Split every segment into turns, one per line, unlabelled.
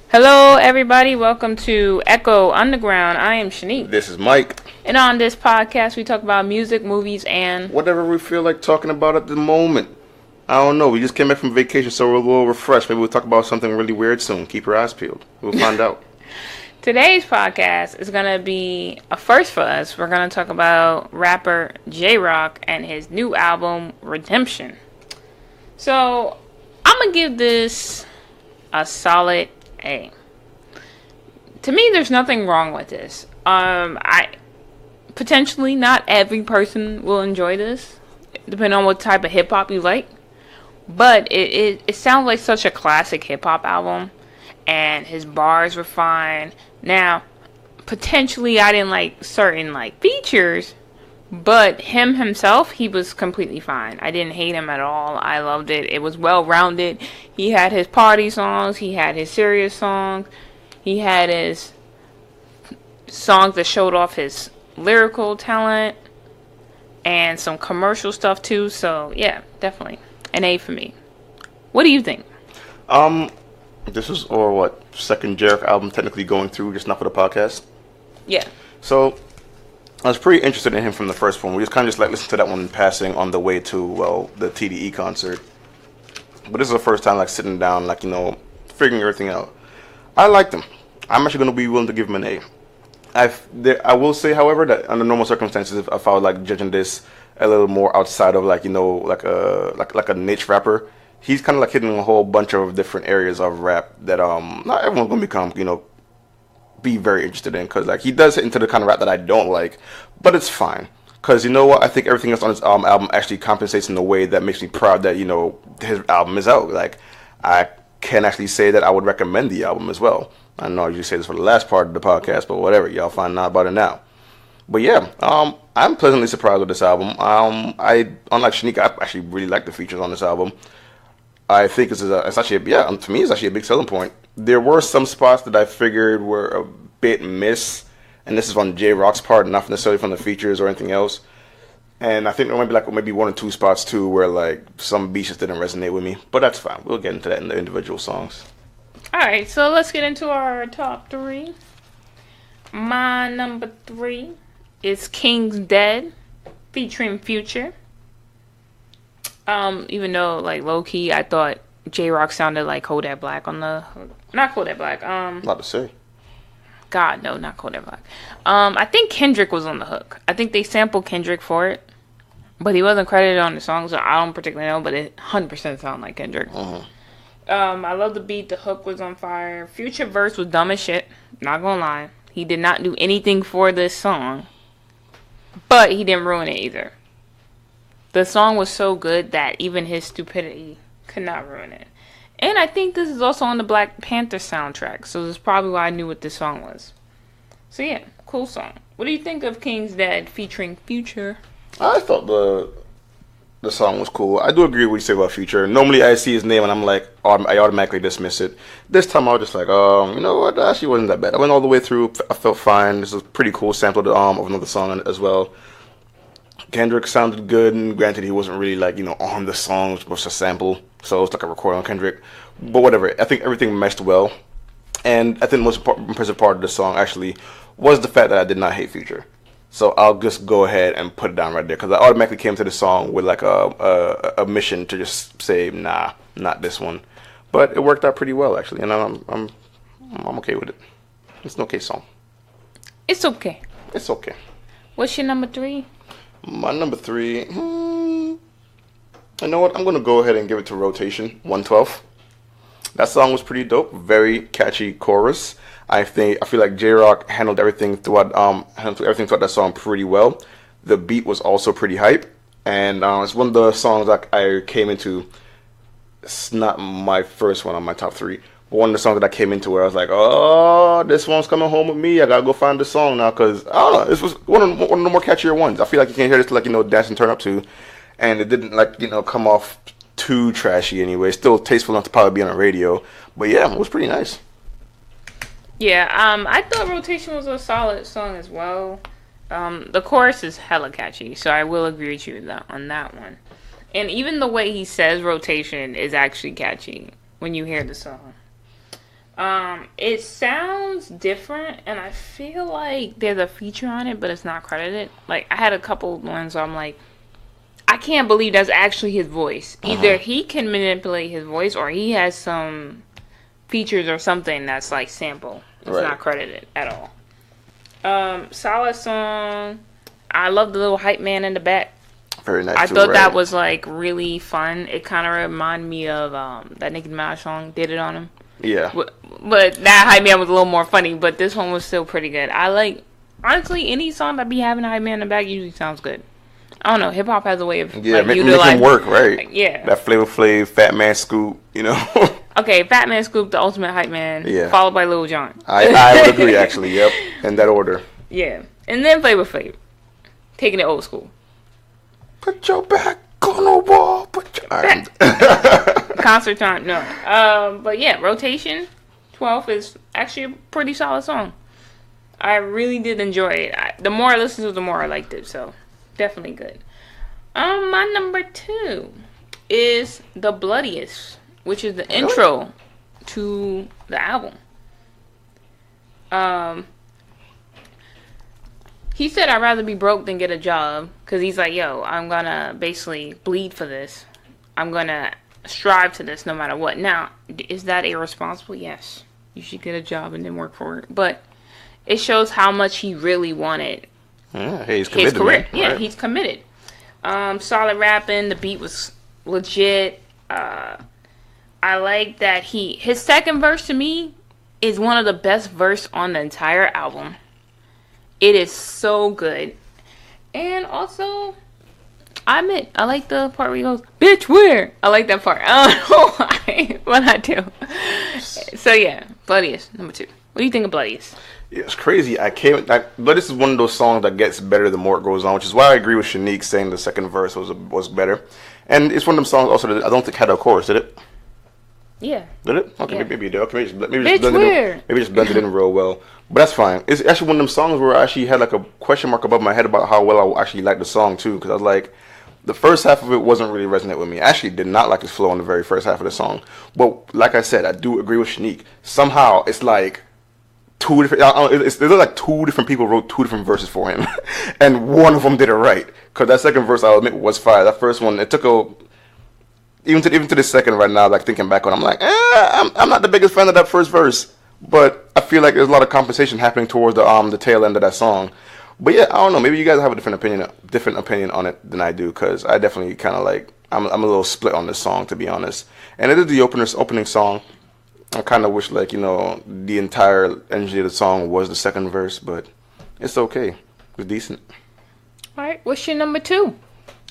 Hello, everybody. Welcome to Echo Underground. I am Shanique.
This is Mike.
And on this podcast, we talk about music, movies, and
whatever we feel like talking about at the moment. I don't know. We just came back from vacation, so we're a little refreshed. Maybe we'll talk about something really weird soon. Keep your eyes peeled. We'll find out.
Today's podcast is going to be a first for us. We're going to talk about rapper J-Rock and his new album, Redemption. So, I'm going to give this a solid A. To me, there's nothing wrong with this. Potentially not every person will enjoy this, depending on what type of hip hop you like. But it sounds like such a classic hip hop album, and his bars were fine. Now, potentially I didn't like certain features, but himself, he was completely fine. I didn't hate him at all. I loved it. It was well rounded. He had his party songs. He had his serious songs. He had his songs that showed off his lyrical talent and some commercial stuff too. So yeah, definitely an A for me. What do you think?
This is second J-Rock album technically going through, just not for the podcast.
Yeah.
So I was pretty interested in him from the first one. We just kind of listened to that one in passing on the way to the TDE concert. But this is the first time sitting down, figuring everything out. I liked him. I'm actually going to be willing to give him an A. I will say, however, that under normal circumstances, if I was judging this a little more outside of like a niche rapper, he's kind of hitting a whole bunch of different areas of rap that not everyone's gonna become be very interested in, because he does hit into the kind of rap that I don't like, but it's fine, because you know what, I think everything else on his album actually compensates in a way that makes me proud that his album is out. I can actually say that I would recommend the album as well. I know I usually say this for the last part of the podcast, but whatever, y'all find out about it now. But yeah, I'm pleasantly surprised with this album. Unlike Shanique, I actually really like the features on this album. I think to me, it's actually a big selling point. There were some spots that I figured were a bit miss, and this is on J-Rock's part, not necessarily from the features or anything else. And I think there might be maybe one or two spots too where some beats just didn't resonate with me, but that's fine. We'll get into that in the individual songs.
Alright, so let's get into our top three. My number 3 is King's Dead, featuring Future. Even though, low key, I thought J-Rock sounded like Kodak Black on the hook. Not Kodak Black,
Not to say.
God, no, not Kodak Black. I think Kendrick was on the hook. I think they sampled Kendrick for it, but he wasn't credited on the song, so I don't particularly know, but it 100% sounded like Kendrick.
Uh-huh.
I love the beat. The hook was on fire. Future verse was dumb as shit. Not gonna lie. He did not do anything for this song, but he didn't ruin it either. The song was so good that even his stupidity could not ruin it. And I think this is also on the Black Panther soundtrack, so this is probably why I knew what this song was. So yeah, cool song. What do you think of King's Dead featuring Future?
I thought the song was cool. I do agree with what you say about Future. Normally I see his name and I automatically dismiss it. This time I was just you know what, that actually wasn't that bad. I went all the way through. I felt fine. This is a pretty cool sample of another song as well. Kendrick sounded good, and granted he wasn't really on the song, it was a sample, so it was a recording on Kendrick. But whatever, I think everything meshed well. And I think the most impressive part of the song actually was the fact that I did not hate Future. So I'll just go ahead and put it down right there, because I automatically came to the song with a mission to just say nah, not this one. But it worked out pretty well actually, and I'm okay with it. It's an okay song.
It's okay.
It's okay.
What's your number 3?
My number 3. You know what? I'm gonna go ahead and give it to Rotation 112. That song was pretty dope. Very catchy chorus. I feel like J-Rock handled everything throughout that song pretty well. The beat was also pretty hype, and it's one of the songs that I came into. It's not my first one on my top 3, but one of the songs that I came into where I was like, oh, this one's coming home with me. I gotta go find the song now, because I don't know. This was one of the more catchier ones. I feel like you can hear this dance and turn up to, and it didn't come off too trashy anyway. Still tasteful enough to probably be on the radio, but yeah, it was pretty nice.
Yeah, I thought Rotation was a solid song as well. The chorus is hella catchy, so I will agree with you on that one. And even the way he says rotation is actually catchy when you hear the song. It sounds different, and I feel like there's a feature on it, but it's not credited. Like, I had a couple ones where I'm like, I can't believe that's actually his voice. Either he can manipulate his voice, or he has some features or something that's like sample. It's not credited at all. Solid song. I love the little hype man in the back.
Very nice.
I thought that was like really fun. It kind of reminded me of that Nicki Minaj song, "Did It on Him."
Yeah.
But that hype man was a little more funny. But this one was still pretty good. I like, honestly, any song that be having a hype man in the back usually sounds good. I don't know. Hip hop has a way of
make him work, right?
Like, yeah.
That Flavor Flav, Fat Man Scoop, you know.
Okay, Fat Man Scoop, the ultimate hype man.
Yeah.
Followed by Lil Jon.
I would agree, actually. Yep, in that order.
Yeah, and then Flavor Flav, taking it old school.
Put your back on the wall.
Concert time, no. But yeah, Rotation 12 is actually a pretty solid song. I really did enjoy it. The more I listened to it, the more I liked it. So definitely good. My number 2 is The Bloodiest, which is the intro to the album. He said, I'd rather be broke than get a job. Because he's like, yo, I'm going to basically bleed for this. I'm going to strive to this no matter what. Now, is that irresponsible? Yes. You should get a job and then work for it. But it shows how much he really wanted.
Yeah, hey, he's committed,
his career.
Man.
Yeah,
right.
He's committed. Solid rapping. The beat was legit. I like that his second verse to me is one of the best verse on the entire album. It is so good. And also, I admit, I like the part where he goes, bitch, where? I like that part. I don't know why, but I do. So yeah, Bloodiest, number 2. What do you think of Bloodiest?
Yeah, it's crazy. Bloodiest is one of those songs that gets better the more it goes on, which is why I agree with Shanique saying the second verse was better. And it's one of them songs also that I don't think had a chorus, did it?
Yeah.
Did it? Okay,
yeah.
maybe it did. Okay, maybe just blended in real well. But that's fine. It's actually one of them songs where I actually had like a question mark above my head about how well I actually liked the song too, because I was like, the first half of it wasn't really resonate with me. I actually did not like his flow in the very first half of the song. But like I said, I do agree with Shanique. Somehow it's like two different. There's like 2 different people wrote 2 different verses for him, and one of them did it right. Because that second verse, I'll admit, was fire. That first one, it took even to the second right now, like thinking back on, I'm like, I'm not the biggest fan of that first verse, but I feel like there's a lot of compensation happening towards the tail end of that song. But yeah, I don't know. Maybe you guys have a different opinion on it than I do, because I definitely kind of like I'm a little split on this song, to be honest. And it is the opening song. I kind of wish like the entire energy of the song was the second verse, but it's okay. It's decent.
All right, what's your number 2?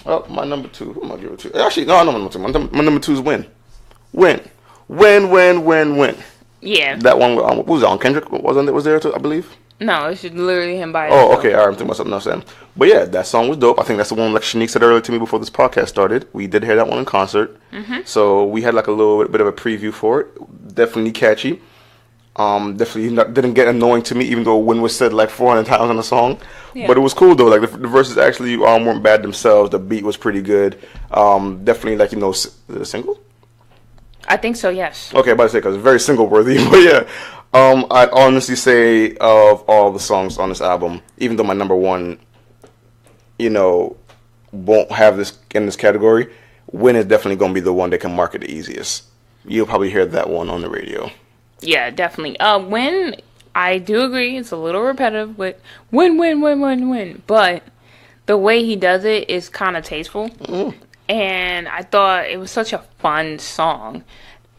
Oh, my number 2. Who am I give it to? Actually, no, number 2. My number 2 is Win. Win.
Yeah.
That one. What was it on? Kendrick was there too, I believe.
No, it's just literally him by
himself. Oh, okay. All right, I'm thinking about something else then. But yeah, that song was dope. I think that's the one like Shanique said earlier to me before this podcast started. We did hear that one in concert. Mm-hmm. So we had like a little bit of a preview for it. Definitely catchy. Definitely didn't get annoying to me, even though Win was said like 400 times on the song. Yeah. But it was cool though. Like the verses actually weren't bad themselves. The beat was pretty good. Definitely like is it a single?
I think so. Yes.
Okay, about to say because it's very single worthy. But yeah, I'd honestly say of all the songs on this album, even though my number 1, won't have this in this category, Win is definitely gonna be the one that can market the easiest. You'll probably hear that one on the radio.
Yeah, definitely. Win, I do agree, it's a little repetitive, but win. But the way he does it is kind of tasteful. And I thought it was such a fun song.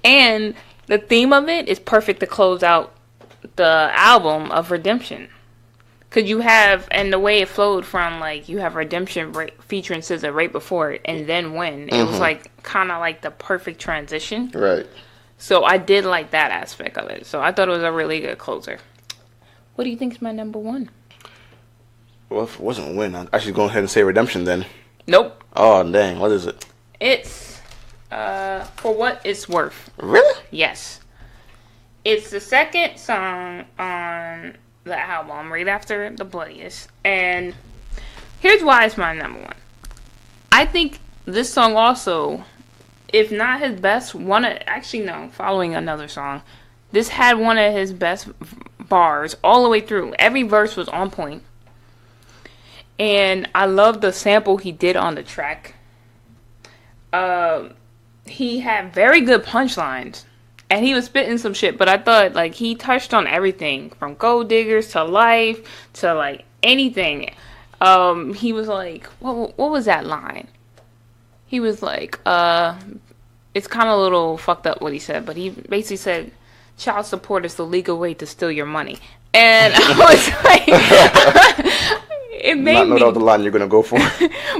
And the theme of it is perfect to close out the album of Redemption. Because you have, and the way it flowed from, like, you have Redemption featuring SZA right before it, and then Win. It was, like, kind of like the perfect transition.
Right.
So I did like that aspect of it. So I thought it was a really good closer. What do you think is my number 1?
Well, if it wasn't Win, I'd actually go ahead and say Redemption then.
Nope.
Oh, dang. What is it?
It's For What It's Worth.
Really?
Yes. It's the second song on the album, right after The Bloodiest. And here's why it's my number 1. I think this song also, if not his best, following another song, This had one of his best bars all the way through. Every verse was on point. And I love the sample he did on the track. He had very good punchlines. And he was spitting some shit, but I thought, like, he touched on everything. From Gold Diggers to life to, like, anything. He was like, what was that line? He was like, it's kind of a little fucked up what he said, but he basically said, child support is the legal way to steal your money. And I was like, it made
Not
me...
know that was the line you're going to go for.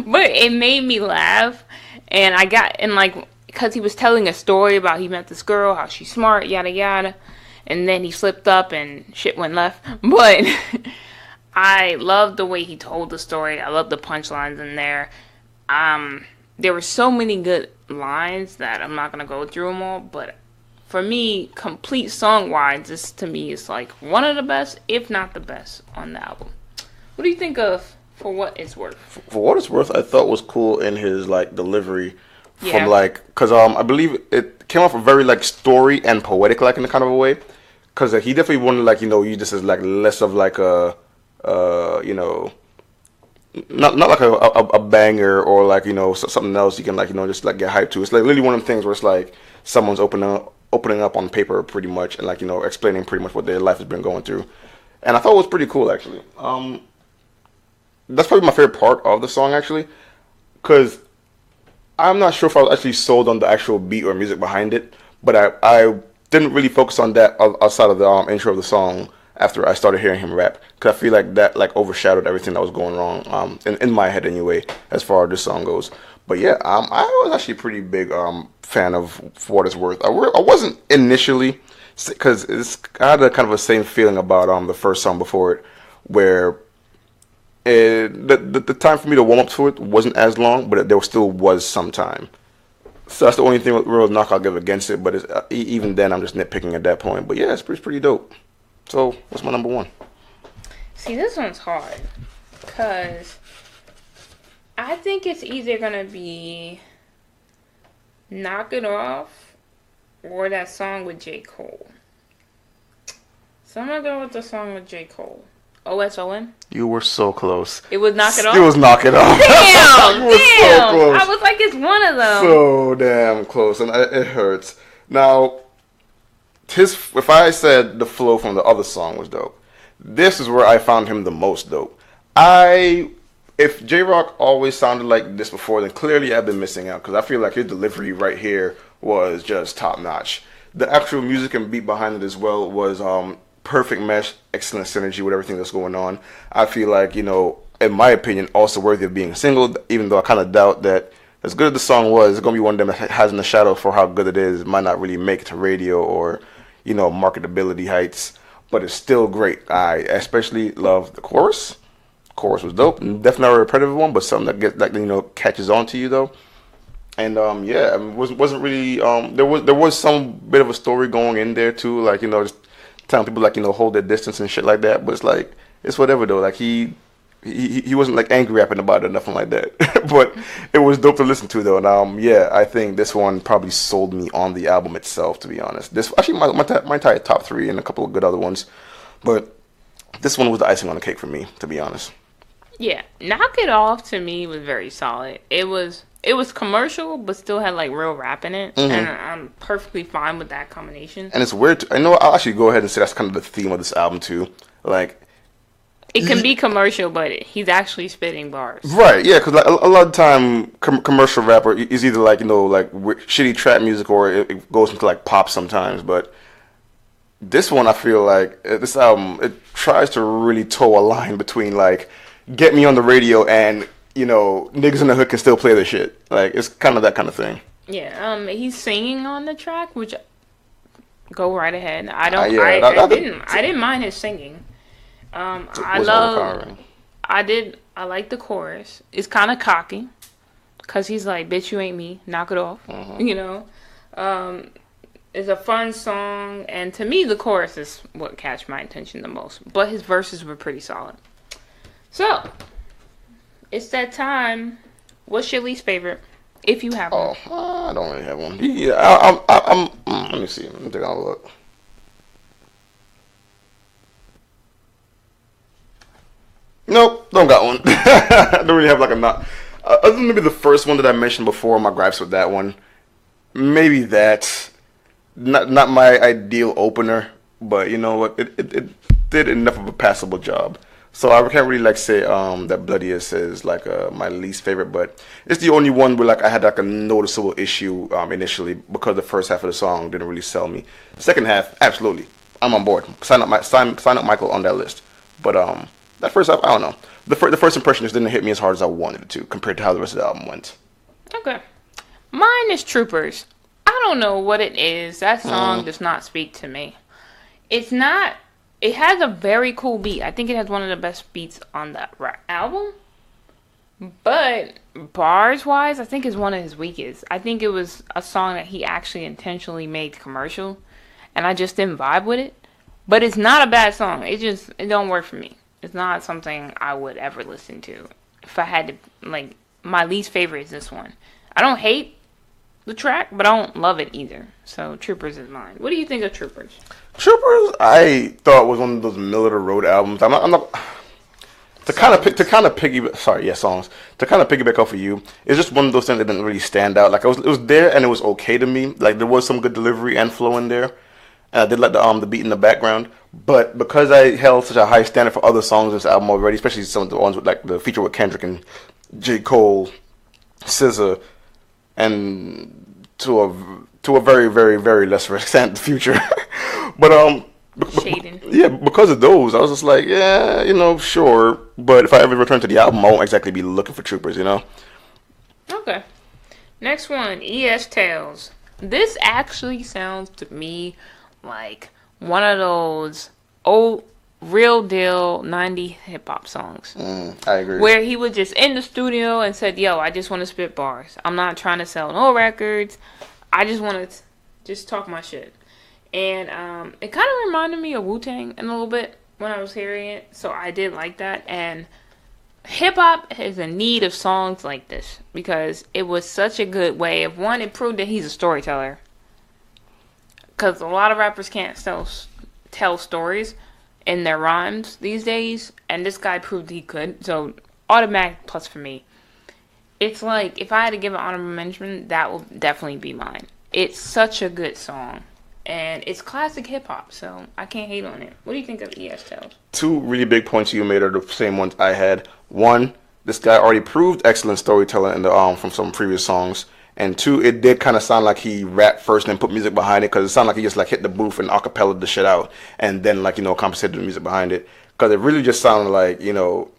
But it made me laugh. And I got, and like, because he was telling a story about he met this girl, how she's smart, yada yada. And then he slipped up and shit went left. But I loved the way he told the story. I loved the punchlines in there. There were so many good lines that I'm not going to go through them all. But for me, complete song-wise, this to me is like one of the best, if not the best, on the album. What do you think of For What It's Worth?
For What It's Worth, I thought was cool in his like delivery. From
Yeah.
like, cause I believe it came off a very like story and poetic like in a kind of a way, cause he definitely wanted like use this as like less of like a not like a banger or like something else you can like just like get hyped to. It's like literally one of them things where it's like someone's opening up on paper pretty much and like explaining pretty much what their life has been going through, and I thought it was pretty cool actually. That's probably my favorite part of the song actually, cause I'm not sure if I was actually sold on the actual beat or music behind it, but I didn't really focus on that outside of the intro of the song after I started hearing him rap, because I feel like that like overshadowed everything that was going wrong in my head anyway as far as this song goes. But yeah, I was actually a pretty big fan of For What It's Worth. I wasn't initially, because I had a kind of a same feeling about the first song before it, where the time for me to warm up to it wasn't as long, but there still was some time. So that's the only thing real knock I'll give against it. But even then, I'm just nitpicking at that point. But yeah, it's pretty dope. So what's my number one?
See, this one's hard. Because I think it's either going to be Knock It Off or that song with J. Cole. So I'm going to go with the song with J. Cole. OSON?
You were so close.
It was Knock It Off?
It was Knock It Off.
Damn!
You were so close.
I was like, it's one of them.
So damn close, and it hurts. Now, if I said the flow from the other song was dope, this is where I found him the most dope. If J-Rock always sounded like this before, then clearly I've been missing out, because I feel like his delivery right here was just top notch. The actual music and beat behind it as well was perfect mesh, excellent synergy with everything that's going on. I feel like, in my opinion, also worthy of being singled, even though I kind of doubt that as good as the song was, it's going to be one of them that has in the shadow for how good it is. It might not really make it to radio or, marketability heights, but it's still great. I especially love the chorus. Chorus was dope. Definitely not a repetitive one, but something that catches on to you though. And yeah, I mean, wasn't really there was some bit of a story going in there too, like just telling people like hold their distance and shit like that. But it's like it's whatever though. Like he wasn't like angry rapping about it or nothing like that. But it was dope to listen to though. And yeah, I think this one probably sold me on the album itself. To be honest, this actually my entire top three and a couple of good other ones, but this one was the icing on the cake for me. To be honest.
Yeah, Knock It Off to me was very solid. It was commercial, but still had like real rap in it, and I'm perfectly fine with that combination.
And it's weird. I'll actually go ahead and say that's kind of the theme of this album too. Like,
it can be commercial, but he's actually spitting bars.
Right? Yeah, because like a lot of time, commercial rapper is either like like shitty trap music or it goes into like pop sometimes. But this one, I feel like this album it tries to really toe a line between like get me on the radio and niggas in the hood can still play the shit. Like it's kind of that kind of thing.
Yeah, he's singing on the track, which go right ahead. I don't. I didn't mind his singing. I like the chorus. It's kind of cocky, cause he's like, "Bitch, you ain't me. Knock it off." It's a fun song, and to me, the chorus is what catch my attention the most. But his verses were pretty solid. So, it's that time. What's your least favorite, if you have one?
Oh, I don't really have one. Yeah, I'm let me see. Let me take a look. Don't got one. I don't really have like a not. Other than maybe the first one that I mentioned before, my gripes with that one. Maybe that. Not my ideal opener, but you know what? It did enough of a passable job. So I can't really like say that Bloodiest is like my least favorite, but it's the only one where like I had like a noticeable issue initially because the first half of the song didn't really sell me. The second half, absolutely, I'm on board. Sign up Michael on that list. But that first half, I don't know. The first impression just didn't hit me as hard as I wanted it to compared to how the rest of the album went.
Okay. Mine is Troopers. I don't know what it is. That song does not speak to me. It's not. It has a very cool beat. I think it has one of the best beats on that album. But bars-wise, I think it's one of his weakest. I think it was a song that he actually intentionally made commercial, and I just didn't vibe with it. But it's not a bad song. It don't work for me. It's not something I would ever listen to. If I had to, like, my least favorite is this one. I don't hate the track, but I don't love it either. So Troopers is mine. What do you think of Troopers?
Troopers, I thought was one of those middle of the road albums. I'm not to kind of piggyback. Songs. To kind of piggyback off of you, it's just one of those things that didn't really stand out. Like it was there and it was okay to me. Like there was some good delivery and flow in there. And I did like the beat in the background, but because I held such a high standard for other songs in this album already, especially some of the ones with like the feature with Kendrick and J. Cole, SZA, and to a very, very, very lesser extent, Future. But because of those, I was just like, yeah, you know, sure. But if I ever return to the album, I won't exactly be looking for Troopers, you know.
Okay. Next one, E.S. Tales. This actually sounds to me like one of those old, real deal 90s hip hop songs.
I agree.
Where he was just in the studio and said, yo, I just want to spit bars. I'm not trying to sell no records. I just want to just talk my shit. And it kind of reminded me of Wu-Tang in a little bit when I was hearing it. So I did like that. And hip-hop is in need of songs like this. Because it was such a good way of, one, it proved that he's a storyteller. Because a lot of rappers can't tell stories in their rhymes these days. And this guy proved he could. So automatic plus for me. It's like, if I had to give an honorable mention, that will definitely be mine. It's such a good song. And it's classic hip-hop, so I can't hate on it. What do you think of E.S. Tales?
Two really big points you made are the same ones I had. One, this guy already proved excellent storytelling in the from some previous songs. And two, it did kind of sound like he rapped first and then put music behind it, because it sounded like he just like hit the booth and acapella the shit out, and then like, you know, compensated the music behind it. Because it really just sounded like, you know,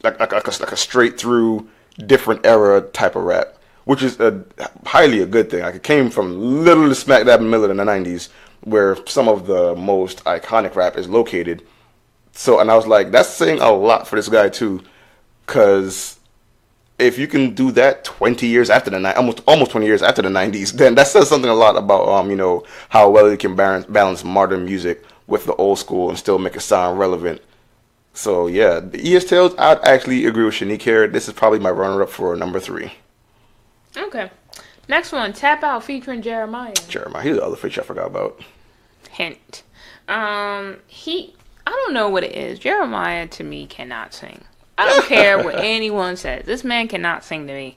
like a straight through different era type of rap, which is highly a good thing. Like it came from literally smack dab in the middle of the 90s, where some of the most iconic rap is located. So, and I was like, that's saying a lot for this guy too, because if you can do that 20 years after almost 20 years after the 90s, then that says something a lot about you know, how well you can balance modern music with the old school and still make it sound relevant. So yeah, the E.S. Tales, I'd actually agree with Shanique here. This is probably my runner-up for number 3.
Okay. Next one, Tap Out featuring Jeremiah.
Jeremiah, he's the other feature I forgot about.
Hint. I don't know what it is. Jeremiah, to me, cannot sing. I don't care what anyone says. This man cannot sing to me.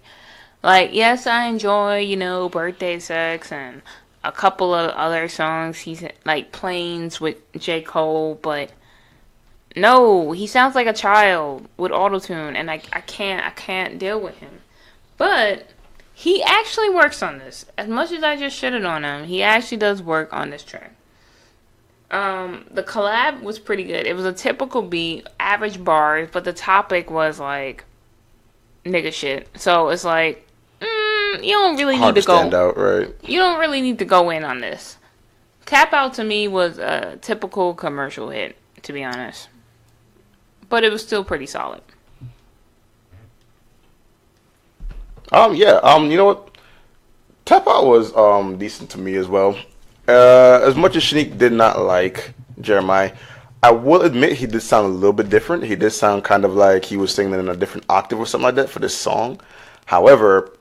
Like, yes, I enjoy, you know, Birthday Sex and a couple of other songs. He's like Planes with J. Cole, but no, he sounds like a child with autotune, and I can't deal with him. But he actually works on this. As much as I just shitted on him, he actually does work on this track. The collab was pretty good. It was a typical beat, average bars, but the topic was like nigga shit. So it's like, you don't really
Hard
need to
stand out, right?
You don't really need to go in on this. Tap Out to me was a typical commercial hit, to be honest. But it was still pretty solid.
You know what? Tap Out was decent to me as well. As much as Shanique did not like Jeremiah, I will admit he did sound a little bit different. He did sound kind of like he was singing in a different octave or something like that for this song. However,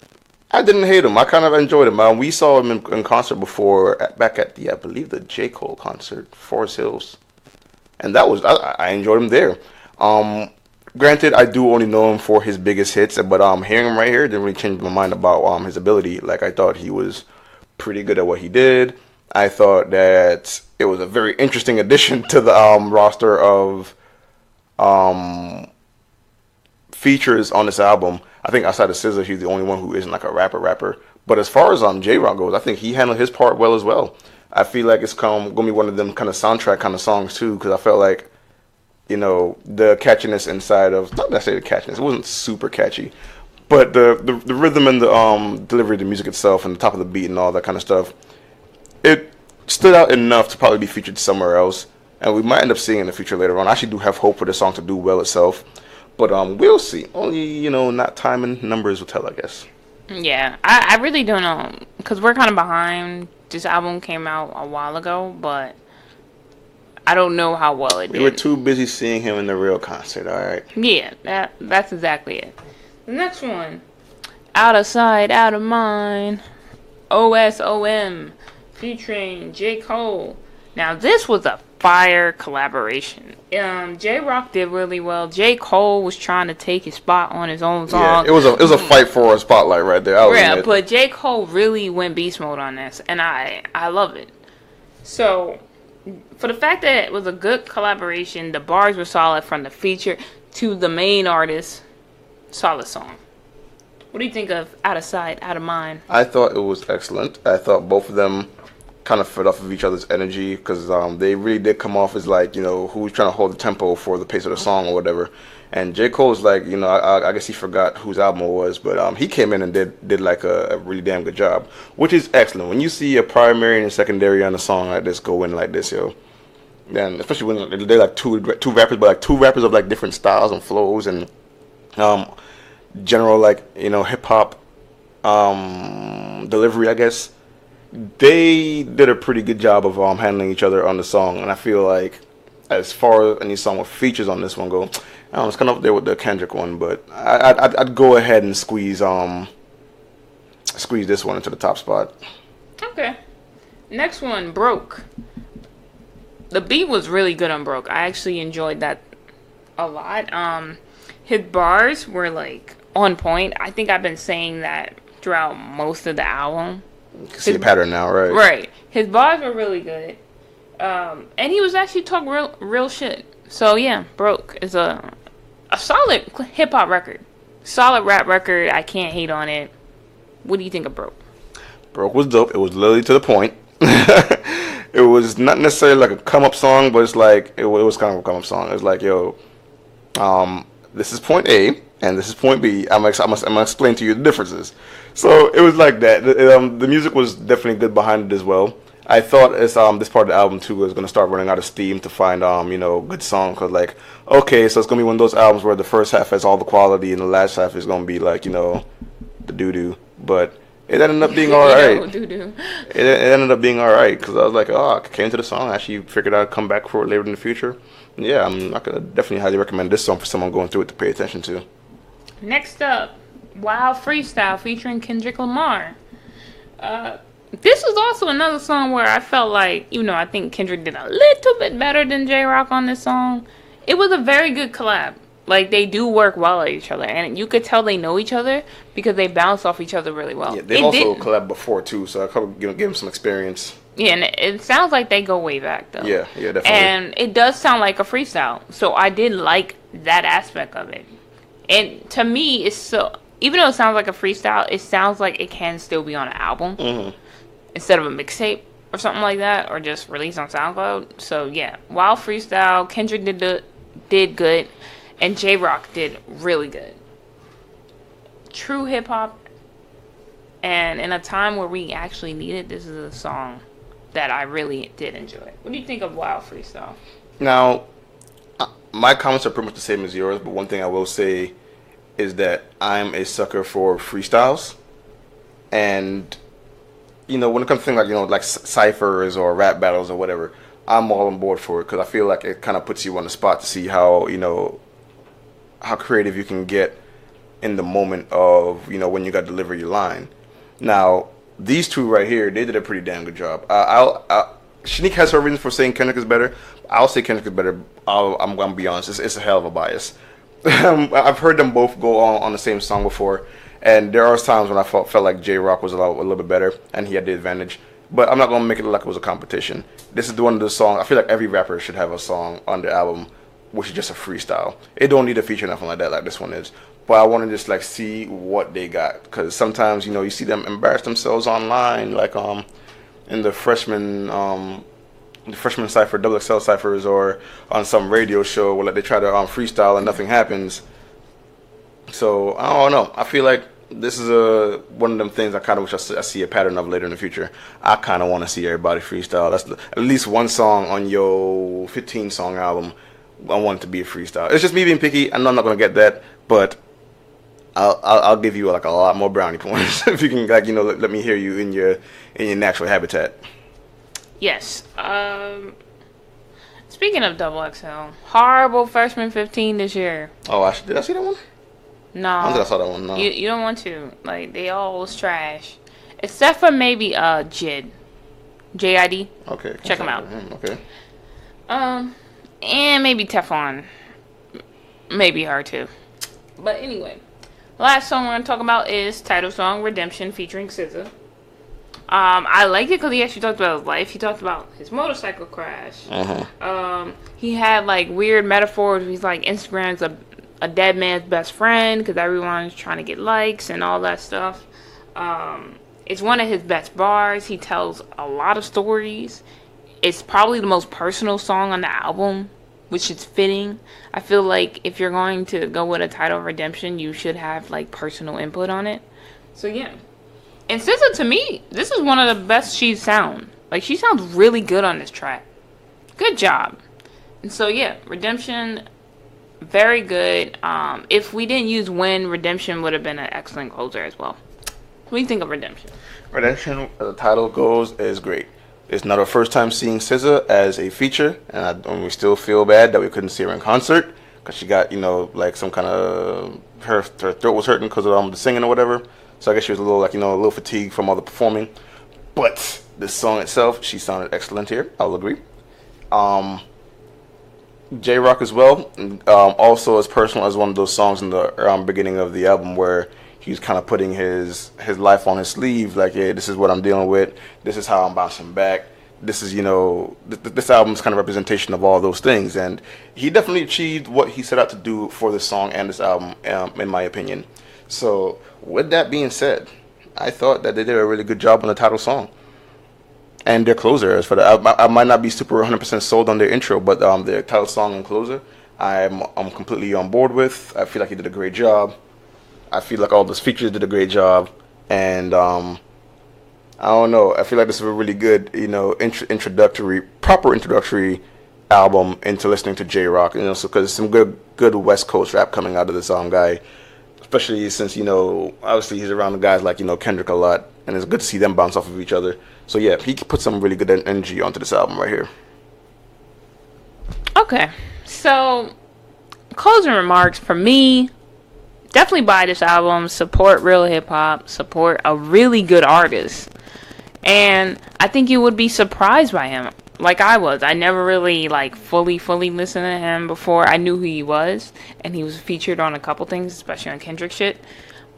I didn't hate him. I kind of enjoyed him. We saw him in concert before, back at I believe the J. Cole concert, Forest Hills, and that was I enjoyed him there. Granted, I do only know him for his biggest hits, but hearing him right here didn't really change my mind about his ability. Like I thought he was pretty good at what he did. I thought that it was a very interesting addition to the roster of features on this album. I think outside of SZA, he's the only one who isn't like a rapper. But as far as J-Rock goes, I think he handled his part well as well. I feel like it's gonna be one of them kind of soundtrack kind of songs too, because I felt like, you know, the catchiness inside of, not necessarily the catchiness, it wasn't super catchy, but the rhythm and the delivery of the music itself and the top of the beat and all that kind of stuff, it stood out enough to probably be featured somewhere else, and we might end up seeing it in the future later on. I actually do have hope for the song to do well itself, but we'll see. Only, you know, not time and numbers will tell, I guess.
Yeah, I really don't know, because we're kind of behind. This album came out a while ago, but I don't know how well it did.
We were too busy seeing him in the real concert, alright?
Yeah, that's exactly it. The next one, Out of Sight, Out of Mind, OSOM, featuring J. Cole. Now, this was a fire collaboration. J-Rock did really well. J. Cole was trying to take his spot on his own song.
Yeah, it was a fight for a spotlight right there.
Yeah, but J. Cole really went beast mode on this, and I love it. So, for the fact that it was a good collaboration, the bars were solid from the feature to the main artist. Solid song. What do you think of Out of Sight, Out of Mind?
I thought it was excellent. I thought both of them kind of fed off of each other's energy, because they really did come off as like, you know, who's trying to hold the tempo for the pace of the song or whatever. And J. Cole's like, you know, I guess he forgot whose album it was, but he came in and did like a really damn good job, which is excellent. When you see a primary and a secondary on a song like this go in like this, yo, then especially when they're like two rappers, but like two rappers of like different styles and flows and general, like, you know, hip hop delivery, I guess. They did a pretty good job of handling each other on the song, and I feel like as far as any song with features on this one go, I don't know, it's kind of up there with the Kendrick one, but I'd go ahead and squeeze this one into the top spot.
Okay. Next one, Broke. The beat was really good on Broke. I actually enjoyed that a lot. His bars were like on point. I think I've been saying that throughout most of the album.
See the pattern now, right?
Right. His bars were really good. And he was actually talking real shit. So yeah, Broke is a solid hip hop record. Solid rap record. I can't hate on it. What do you think of Broke?
Broke was dope. It was literally to the point. It was not necessarily like a come up song, but it's like it was kind of a come up song. It was like, yo, this is point A and this is point B. I'm gonna explain to you the differences. So it was like that. The music was definitely good behind it as well. I thought this part of the album too was gonna start running out of steam to find you know, good songs, cause like, okay, so it's gonna be one of those albums where the first half has all the quality and the last half is gonna be like, you know, the doo doo. But it ended up being all right. It ended up being all right, because I was like, oh, I came to the song, I actually figured I'd come back for it later in the future. And yeah, I'm not gonna definitely highly recommend this song for someone going through it to pay attention to.
Next up, Wild Freestyle featuring Kendrick Lamar. This was also another song where I felt like, you know, I think Kendrick did a little bit better than J-Rock on this song. It was a very good collab. Like, they do work well at each other, and you could tell they know each other because they bounce off each other really well.
Yeah, they've also collabed before too, so I could give them some experience. Yeah,
and it sounds like they go way back though.
Yeah, definitely.
And it does sound like a freestyle, so I did like that aspect of it. And to me, it's so, even though it sounds like a freestyle, it sounds like it can still be on an album instead of a mixtape or something like that, or just released on SoundCloud. So yeah, Wild Freestyle, Kendrick did good, and J-Rock did really good. True hip hop, and in a time where we actually need it, this is a song that I really did enjoy. What do you think of Wild Freestyle?
Now, my comments are pretty much the same as yours, but one thing I will say is that I'm a sucker for freestyles, and you know, when it comes to things like, you know, like ciphers or rap battles or whatever, I'm all on board for it, because I feel like it kind of puts you on the spot to see how, you know, how creative you can get in the moment of, you know, when you got to deliver your line. Now, these two right here, they did a pretty damn good job. Shanique has her reasons for saying Kendrick is better. I'll say Kendrick is better. I'm gonna be honest, it's a hell of a bias, I've heard them both go on the same song before, and there are times when I felt like J Rock was a little bit better and he had the advantage. But I'm not gonna make it look like it was a competition. This is one of the songs. I feel like every rapper should have a song on their album which is just a freestyle. It don't need a feature, nothing like that, like this one is. But I want to just like see what they got, because sometimes you see them embarrass themselves online, like in the freshman cipher, double XL ciphers, or on some radio show where like they try to freestyle and nothing happens. So I don't know. I feel like this is one of them things I kind of wish I see a pattern of later in the future. I kind of want to see everybody freestyle. That's at least one song on your 15 song album. I want it to be a freestyle. It's just me being picky. I know I'm not gonna get that, but I'll give you like a lot more brownie points if you can let me hear you in your natural habitat.
Yes. Speaking of double XL, horrible freshman 15 this year.
Oh, did I see that one?
No.
I don't think I saw that one. No.
You don't want to. Like, they all was trash, except for maybe JID. JID.
Okay.
Check him out.
Okay.
And maybe Teflon. Maybe her too. But anyway, last song we're gonna talk about is title song "Redemption" featuring SZA. I liked it because he actually talked about his life. He talked about his motorcycle crash. He had like weird metaphors. He's like, Instagram's a dead man's best friend because everyone's trying to get likes and all that stuff. It's one of his best bars. He tells a lot of stories. It's probably the most personal song on the album, which is fitting. I feel like if you're going to go with a title of Redemption, you should have like personal input on it. So yeah. And SZA, to me, this is one of the best she's sound. Like, she sounds really good on this track. Good job. And so yeah, Redemption, very good. If we didn't use When, Redemption would have been an excellent closer as well. What do you think of Redemption?
Redemption, as the title goes, is great. It's not our first time seeing SZA as a feature, and we still feel bad that we couldn't see her in concert because she got, like some kind of her throat was hurting because of the singing or whatever. So I guess she was a little a little fatigued from all the performing. But the song itself, she sounded excellent here. I'll agree. J Rock as well, also as personal as one of those songs in the beginning of the album where he's kind of putting his life on his sleeve, like, yeah, this is what I'm dealing with, this is how I'm bouncing back, this is, this album's kind of representation of all those things, and he definitely achieved what he set out to do for this song and this album, in my opinion. So with that being said, I thought that they did a really good job on the title song and their closer. As for the album, I might not be super 100% sold on their intro, but their title song and closer, I'm completely on board with. I feel like he did a great job. I feel like all those features did a great job, and I don't know. I feel like this is a really good, proper introductory album into listening to J Rock. So because some good West Coast rap coming out of this guy, especially since obviously he's around the guys like Kendrick a lot, and it's good to see them bounce off of each other. So yeah, he put some really good energy onto this album right here.
Okay, so closing remarks for me. Definitely buy this album, support real hip-hop, support a really good artist. And I think you would be surprised by him, like I was. I never really, fully listened to him before. I knew who he was, and he was featured on a couple things, especially on Kendrick shit.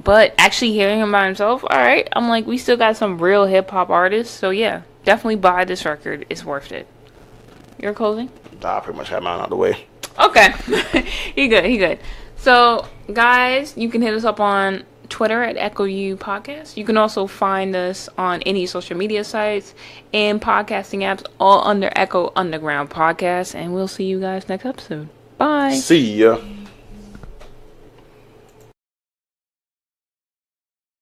But actually hearing him by himself, alright, I'm like, we still got some real hip-hop artists. So yeah, definitely buy this record. It's worth it. Your closing?
I pretty much had mine out of the way.
Okay. He good. So, guys, you can hit us up on Twitter at EchoU Podcast. You can also find us on any social media sites and podcasting apps, all under Echo Underground Podcast. And we'll see you guys next episode. Bye.
See ya.